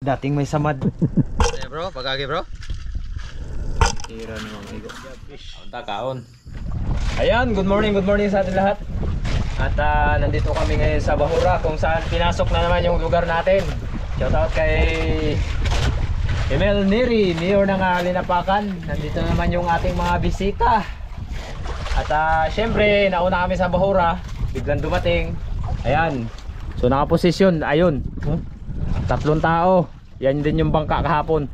Dating may samad. Bro, pagkagi bro. Tira naman igo. Kaon. Ayan, good morning sa atin lahat. At nandito kami ngayon sa Bahura kung saan pinasok na naman yung lugar natin. Shoutout kay Emel Neri, Mayor ng Linapakan. Nandito naman yung ating mga bisita. At syempre, nauna kami sa Bahura, biglang dumating. Ayan. So nakaposisyon, ayun. 3 tao. Yan din yung bangka kahapon.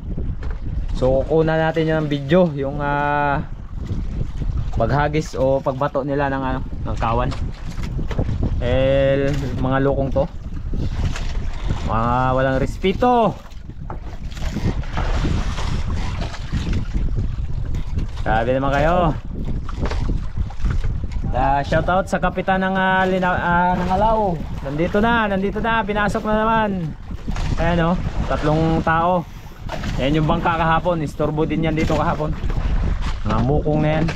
So kukunan natin yung video, yung paghagis o pagbato nila ng kawan. Mga lokong to. Mga walang respeto. Sabi naman kayo. Shoutout sa kapitan ng Alaw. Nandito na, pinasok na naman. Ayan o, 3 tao. Ayan yung bangka kahapon, istorbo din yan dito kahapon. Mga mukong na yan.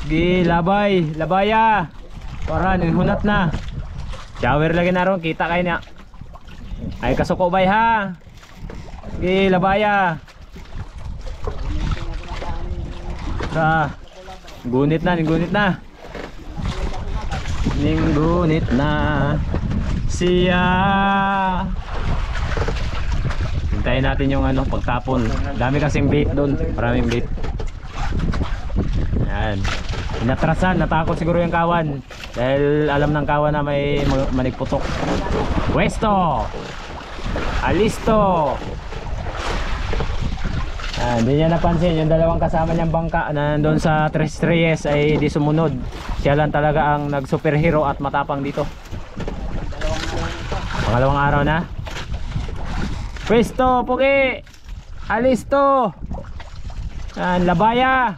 Sige, labaya. Para, hunat na. Shower lagi na ron, kita kayo na. Ay kasuko bay ha. Sige, labaya. Gunit na. Ninggunit na siya. Hintayin natin yung pagtapon. Dami kasing bait doon, maraming bait. Ayan. Inatrasan, natakot siguro yung kawan. Dahil alam ng kawan na may manigputok. Pwesto! Alisto! Hindi niya napansin yung 2 kasama niyang bangka na nandun sa Tres Reyes ay di sumunod. Siya lang talaga ang nag superhero at matapang dito. Pangalawang araw na. Pwesto, pugi! Alisto! Labaya!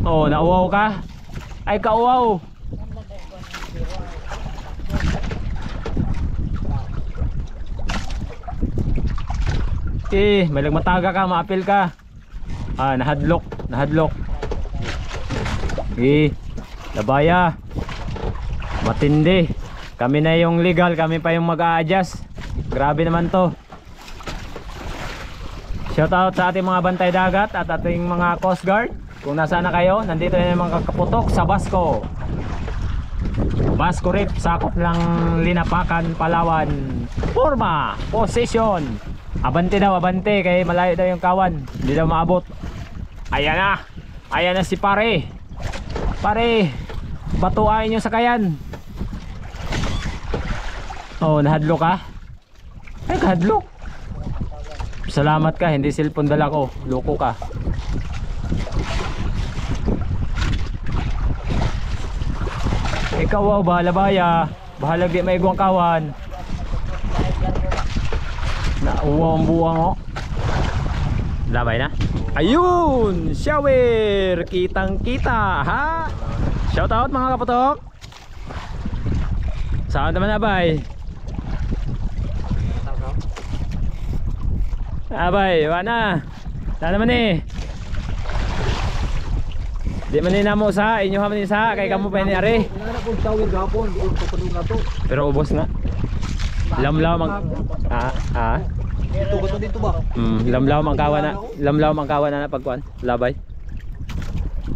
Oh, nauwaw ka? Ay, kauwaw! May nagmataga ka, maapil ka. Nahadlok. Labaya. Matindi. Kami na yung legal, kami pa yung mag-a-adjust. Grabe naman to. Shoutout sa ating mga bantay dagat at ating mga coast guard. Kung nasaan na kayo, nandito na yung mga kaputok sa Basco Reef, sakop ng Linapakan, Palawan. Forma, position. Abante daw, kaya malayo daw yung kawan. Hindi daw maabot. Ayan na si pare. Batuain nyo sa kayan. Oh, nahadlo ka? Ay, kahadlo. Salamat ka, hindi cellphone dala ko. Loko ka. Ikaw bahala baya. Bahala di maigwang kawan. Nauwang buwang o. Labay na. Ayun, shower. Kitang kita ha. Shoutout mga kaputok. Saan naman abay? Wana. Saan naman Di man namo sa inyo ha man sa kay kamo pa ni are. Pero ubos na. Lamlaw mang dito ba? Lamlaw mang kawan na pagkuan. Labay.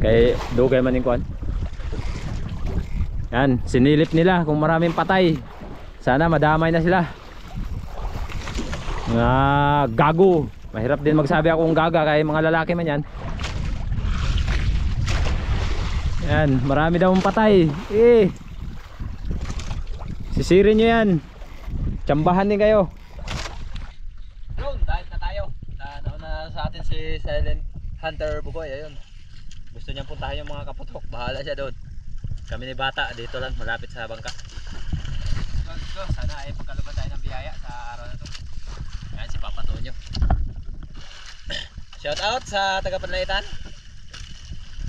Kay dugay man ning kuan. Yan, sinilip nila kung maraming patay. Sana madamay na sila. Gago. Mahirap din magsabi akong gaga kay mga lalaki man yan. Yan, marami daw patay. Sisirin nyo yan. Tsambahan din kayo. Yun, dahil na tayo. Nauna sa atin si Silent Hunter Bugoy. Ayun. Gusto niyang puntahan yung mga kaputok. Bahala siya doon. Kami ni Bata dito lang malapit sa bangka. So, sana ay pagkaluban tayo ng biyaya sa araw na to. Yan si Papa Tonyo. Shout out sa taga-Panlaitan,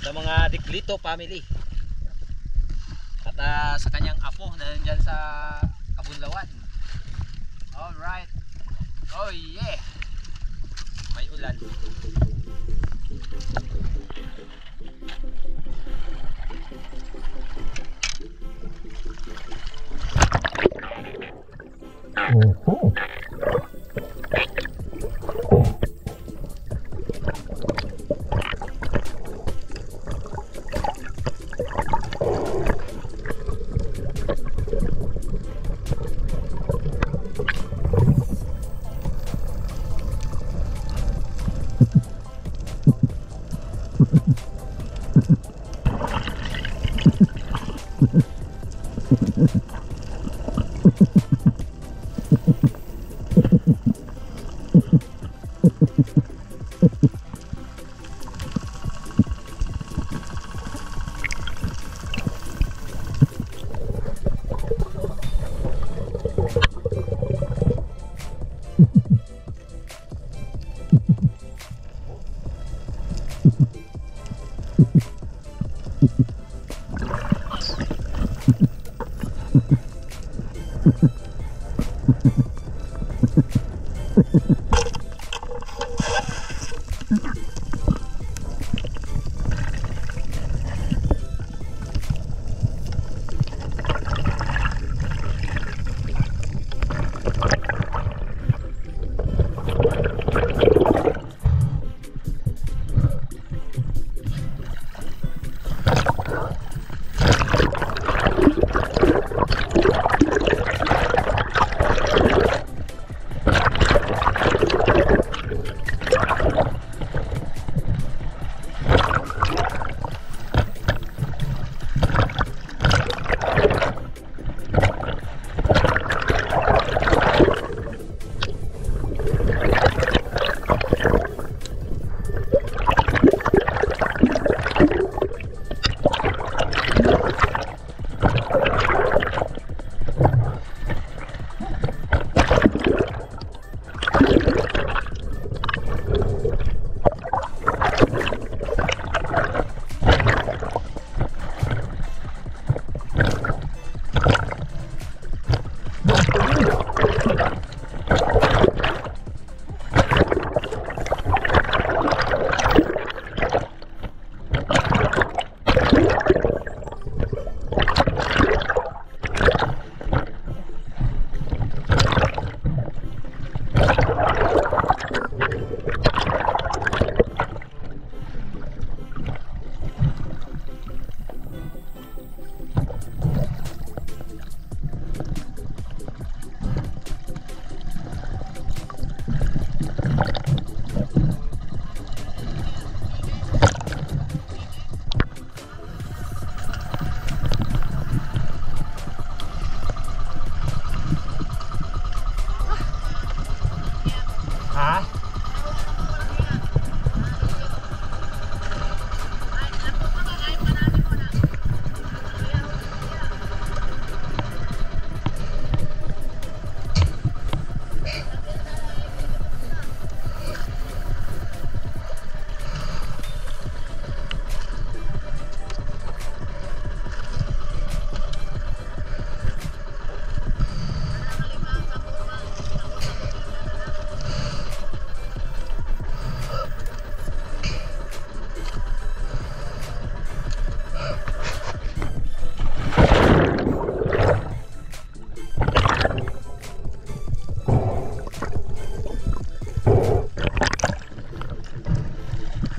sa mga Diglito family. At sa kanyang apo na nandyan sa Kabunlawan. Alright. Oh yeah. May ulan. Oho.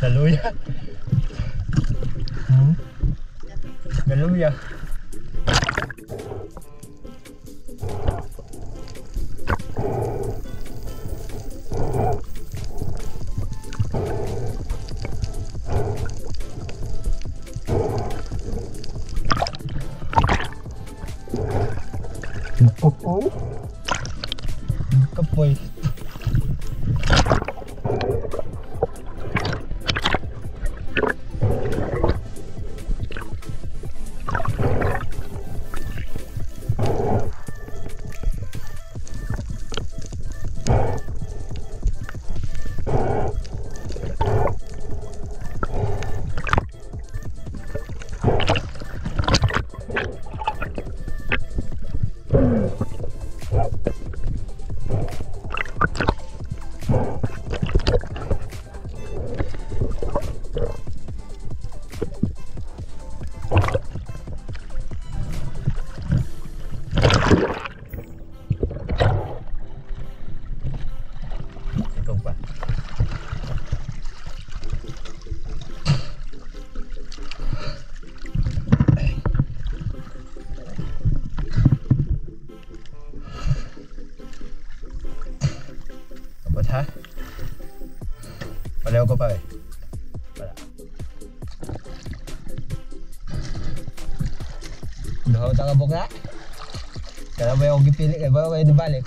Galuya. Galuya. Oh. Kapoy. ha? Pareho ko pa eh. Wala. Duhaw ta ka bukla. Kaya ba yung gipili kaya ba yung dibalik?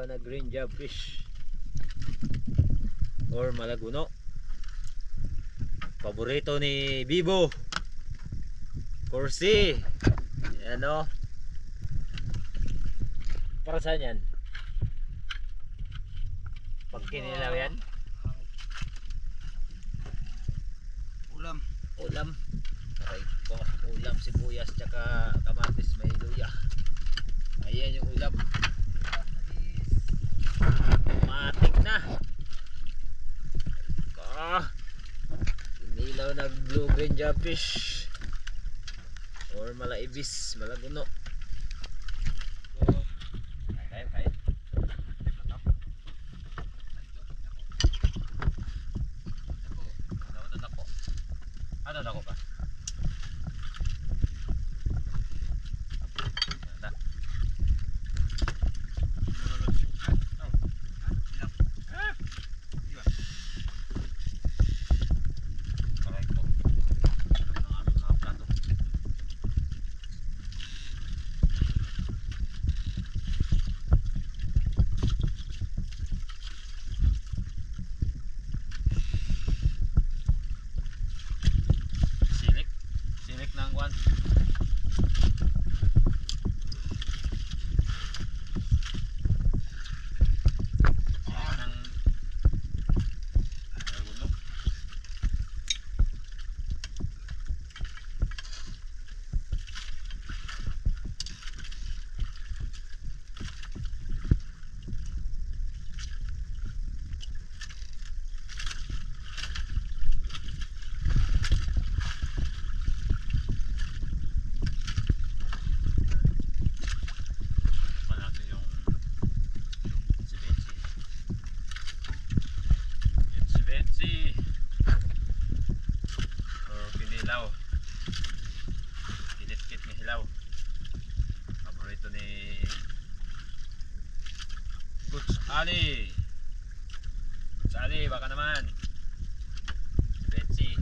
Na green job fish or malaguno, paborito ni Bibo Corsi. Yan o, para saan yan? Pag kinilaw yan, ulam aray ko, ulam sibuyas tsaka kamatis may luya. Ayan yung ulam. Matik na. Inilaw na blue green job fish or malaibis, malaguno. Kain. Ano na ko ba? Silik ng kwan. Hilaw, kinitkit ni hilaw, paborito ni Coach Ali. Coach Ali, baka naman Betsy.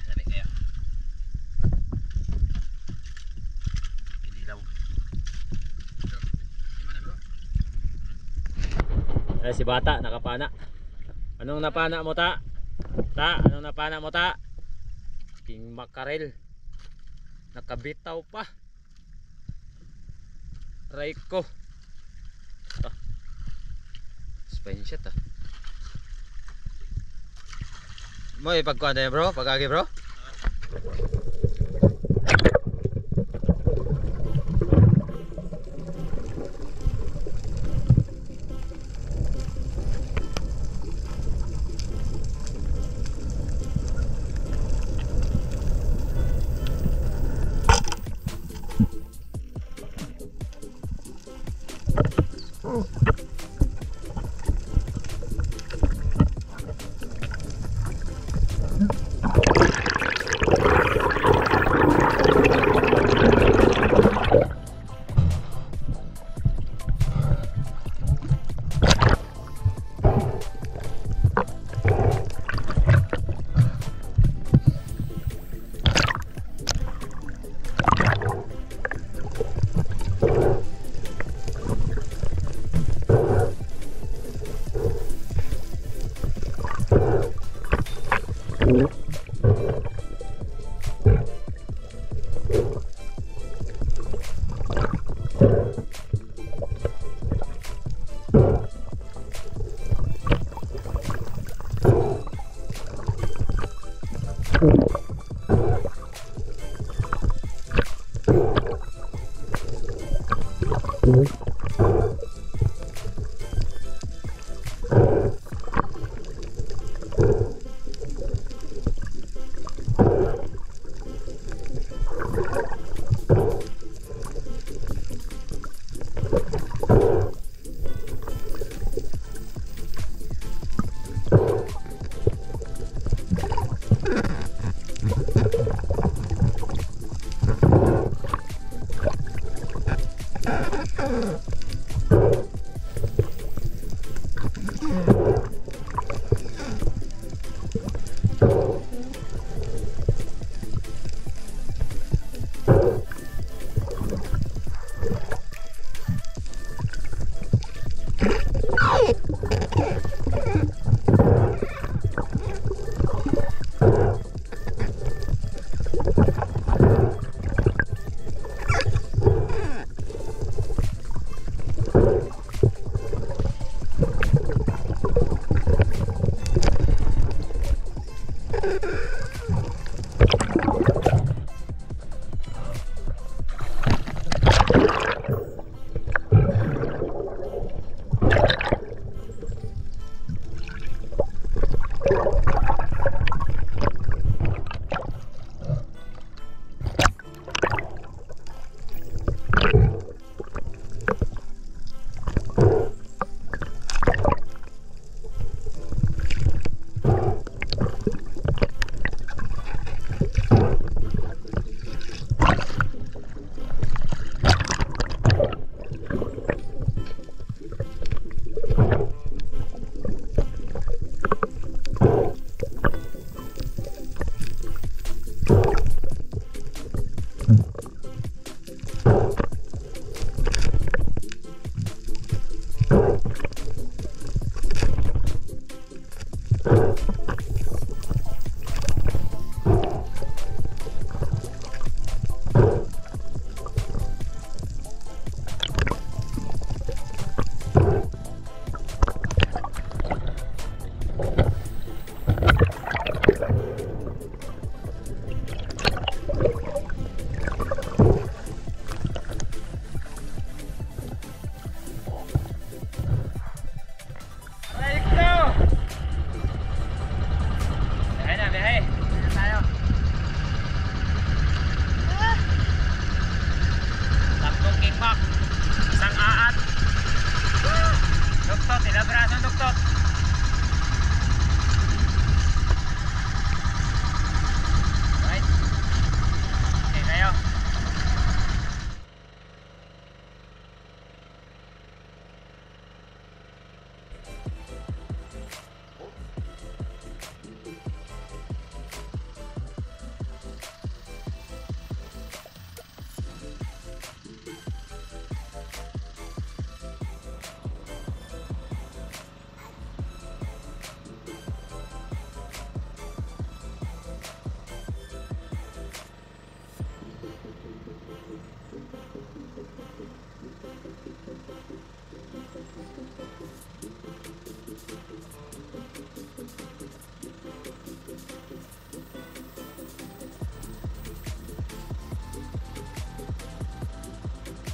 Lamig kaya kinilaw. Ay, si bata nakapana. Anong napana mo ta? Anong napana mo ta? King makarel. Nakabitaw pa. Try ko. Spine shot ah. Mo ipagkuhan tayo bro? Pagkagi bro?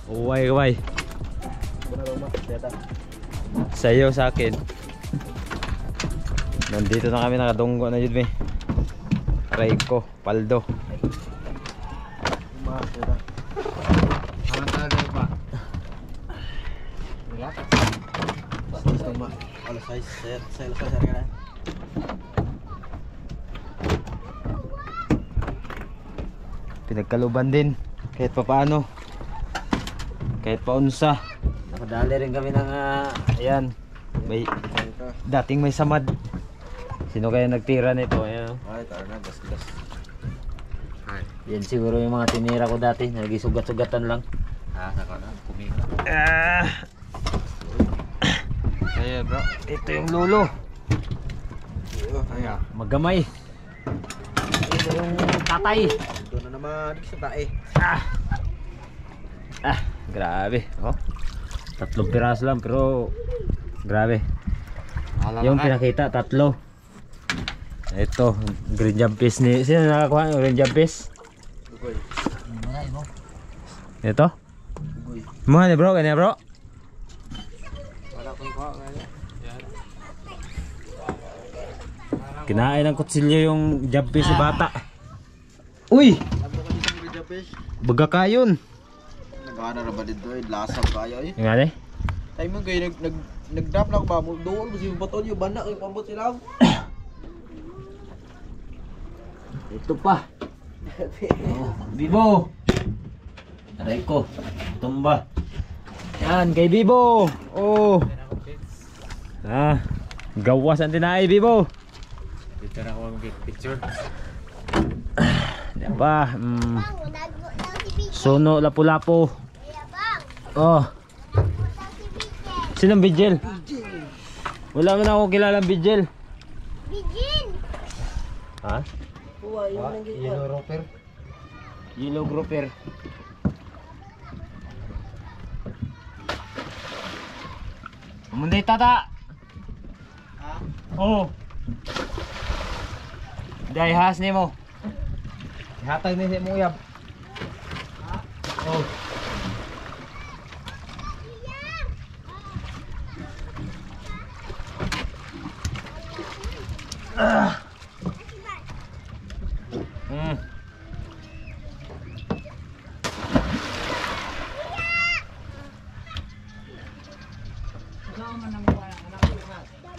Uway, uway. Sa'yo, sa akin. Nandito na kami, nakadunggo na yun, Reiko, Paldo. Pinagkaluban din, kahit pa paano. Kahit paunsa. Nakadali rin kami ng ayan. May dating may samad. Sino kaya nagtira nito? Ayan. Ay, tara na, gas-gas. Yan siguro yung mga tinira ko dati. Nagisugat-sugatan lang. Naka na, kumina. Ayan bro. Ito yung lulo. Ayan. Magamay. Ito yung tatay. Doon na naman sa tae. Grabe. Oh. 3 piraso lang pero grabe. Yung pinakita 3. Ito, green jumpis ni. Sino nakakuha ng green jumpis? Bugoy. Ito? Bugoy. Mga bro, ganyan bro. Wala kong kuha ngayon. Kinain ng kutsilyo yung jabbe si bata. Uy! Abo ka dito ng Japanese. Baga kayon. Nagana na ba dito eh? Lasap kayo eh. Nga de? Tayo mo kayo nag-drop lang ba? Doon kasi yung baton yung banda kayo pambot sila. Ito pa. Oh, Bibo. Aray ko. Tumba. Yan, kay Bibo. Oh. Ah, gawas ang tinay, Bibo. Dito na ako mag-picture. Yan pa. Suno, lapu-lapu. Oh. Sinong Bidjel? Wala man ako kilalang Bidjel. Bijin! Ha? Yellow roper. Yellow grouper. Munday tata. Ha? Oh. Dai has nimo. Hatag ni mo uyab. Oh.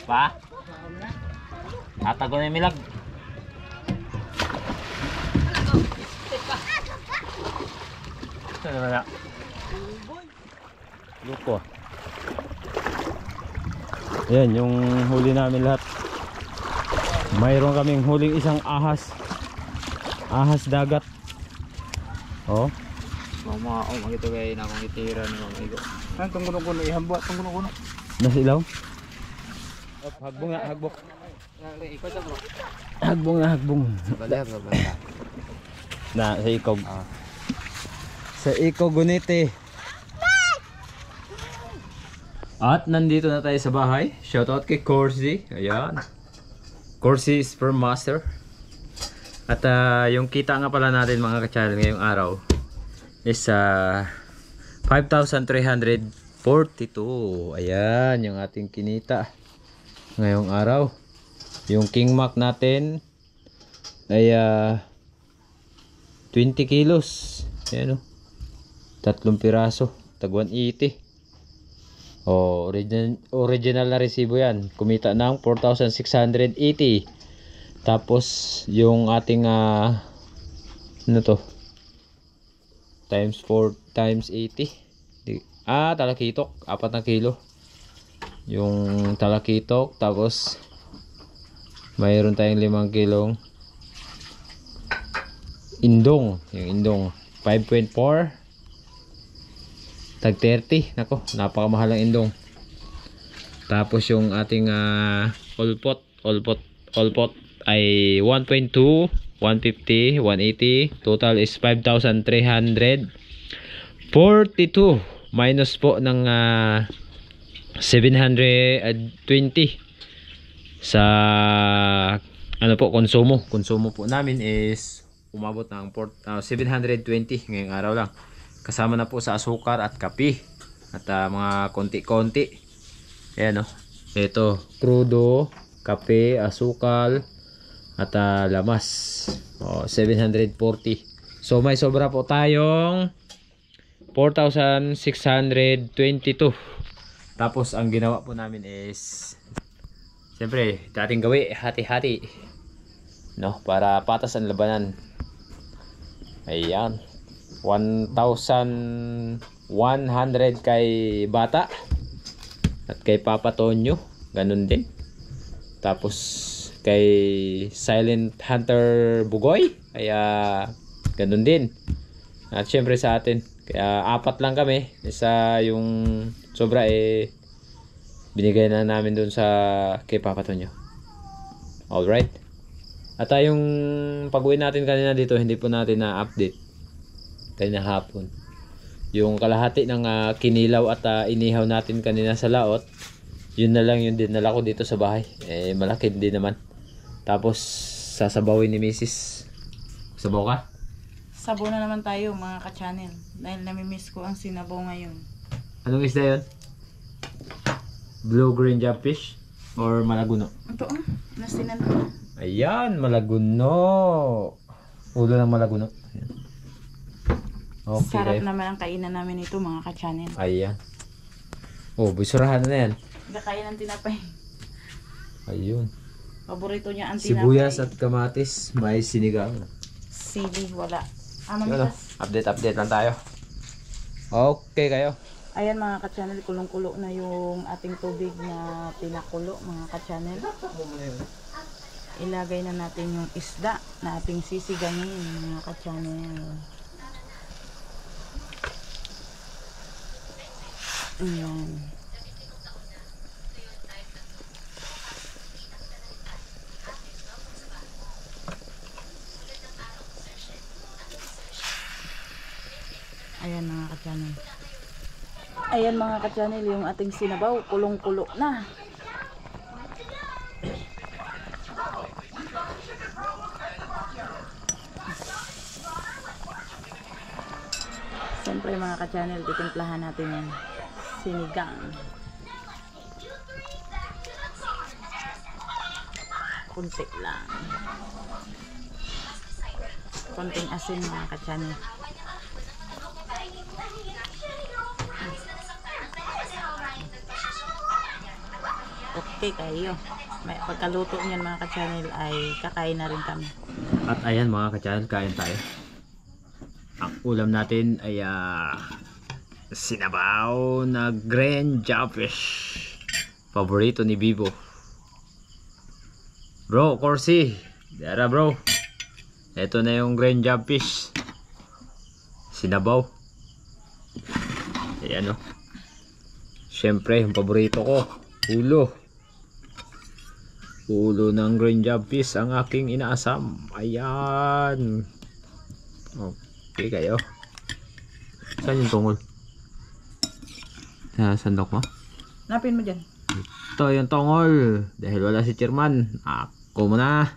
Pa? Hatag ko na yung milag. Ito naman na. Luko. Yan yung huli namin lahat. Mayroon kaming huling isang ahas. Ahas dagat. Oh. Mama, magito kayo na akong itira ni Mama Igo. Ano itong kuno-kuno? Ihambot itong kuno-kuno. Nasa ilaw? Hagbong na, hagbong. Ikaw sa bro. Hagbong na, hagbong. Balayag na bala. Na, sa ikaw. Sa ikaw gunite. At nandito na tayo sa bahay. Shoutout kay Corsi. Ayan. Corsi Sperm Master. At yung kita nga pala natin mga ka-channel ngayong araw is 5,342. Ayan yung ating kinita ngayong araw. Yung King Mac natin ay 20 kilos. Ayan o. 3 piraso. Tag 180. Oh, original na resibo yan. Kumita ng 4,680. Tapos yung ating ano to? Times 4 times 80. Talakitok, 4 na kilo. Yung talakitok, tapos mayroon tayong 5 kilong indong. Yung indong 5.4 tag 30. Nako, napakamahal ang indong. Tapos yung ating olpot ay 1.2, 150, 180. Total is 5,342 minus po ng 720 sa ano po, konsumo po namin is umabot ng 720 ngayong araw lang. Kasama na po sa asukar at kape at mga konti-konti. Ayan o. Ito, crudo, kape, asukal at lamas. 740. So may sobra po tayong 4,622. Tapos ang ginawa po namin is siyempre, dating gawi, hati-hati. No, para patas ang labanan. Ayan. 1,100 kay bata at kay Papa Tonyo, ganun din. Tapos kay Silent Hunter Bugoy, kaya ganun din. At syempre sa atin, kaya 4 lang kami. Isa yung sobra binigay na namin dun sa kay Papa Tonyo. Alright. At yung pag-uwi natin kanina dito, hindi po natin na-update kanina hapon. Yung kalahati ng kinilaw at inihaw natin kanina sa laot, yun na lang yung dinala ko dito sa bahay. Malaki din naman. Tapos sasabawin ni Mrs. Sabaw ka? Sabaw na naman tayo mga ka-channel. Dahil namimiss ko ang sinabaw ngayon. Anong isda yun? Blue-green jobfish? Or malaguno? Ito nasinan. Ayan, malaguno. Ulo ng malaguno. Ayan. Okay Sarap kayo. naman ang kainan namin ito mga ka-channel. Ayan. Oh, busurahan na yan. Kakain ng tinapay. Ayun. Paborito niya ang tinapay. Sibuyas at kamatis, may sinigang. Sili, wala. Ano? Mamitas. Update lang tayo. Okay kayo. Ayan mga ka-channel, kulong-kulo na yung ating tubig na pinakulo mga ka-channel. Ilagay na natin yung isda na ating sisigangin mga ka-channel. Ayan. Ayan mga ka-channel. Ayan mga ka-channel, yung ating sinabaw, kulong-kulo na. Siyempre mga ka-channel, titimplahan natin yung sinigang. Kunti lang. Konting asin mga ka-channel. Okay kayo. May pagkaluto niyan mga ka-channel ay kakain na rin kami. At ayan mga ka-channel, kain tayo. Ang ulam natin ay sinabaw na green jobfish. Paborito ni Bibo. Bro, Corsi. Dara bro. Ito na yung green jobfish. Sinabaw. Ayan o. Siyempre, yung paborito ko. Ulo. Ulo ng green jobfish ang aking inaasam. Ayan. Okay kayo. Saan yung tungol? Sa sandok mo? Napin mo dyan. Ito yung tungol. Dahil wala si chairman, ako muna.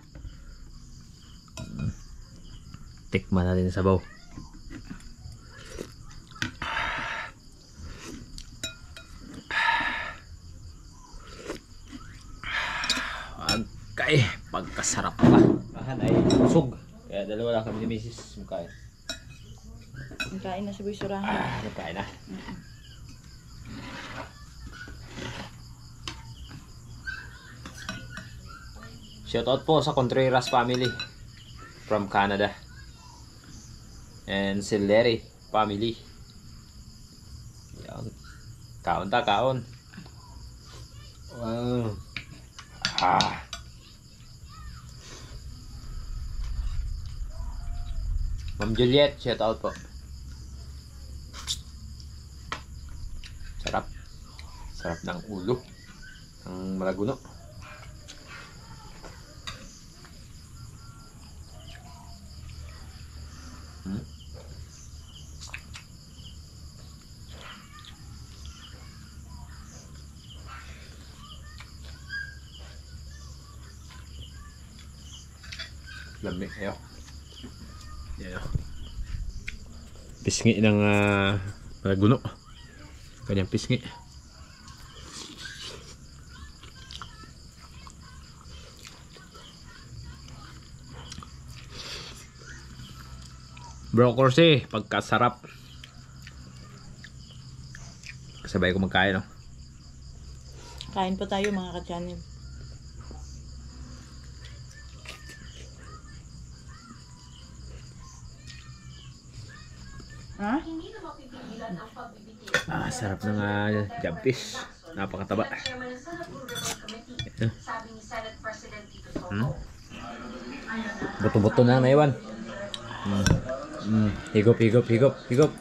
Tikman natin sa sabaw. Okay, pagkasarap pa. Bahan ay busog. Kaya dalawa lang kami ni Mrs. Makain. Kain na si Boy Surahan. Nagkain na. Shoutout po sa Contreras family from Canada. And si Larry family. Yan. Kaon ta, kaon. Wow. Ma'am Juliet, shoutout po. Sarap. Sarap ng ulo. Ang malaguno. Lamig kayo. Yan o. Pisngi ng malaguno. Kanyang pisngi. Bro Corsi, pagkasarap. Kasabay ko magkain, no? Kain pa tayo mga ka-channel. Ha? Sarap ng jobfish. Napakataba. Buto-buto na naiwan. Higop, higop, higop, higop.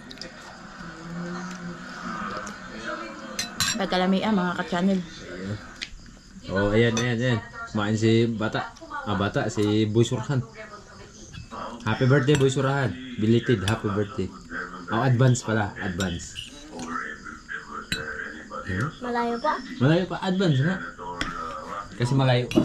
Pagkalamian mga ka-channel. Oh, ayan, ayan, ayan. Kumain si bata. Bata, si Boy Surahan. Happy birthday, Boy Surahan. Belated, happy birthday. Oh, advance pala, advance. Malayo pa. Malayo pa, advance nga. Kasi malayo pa.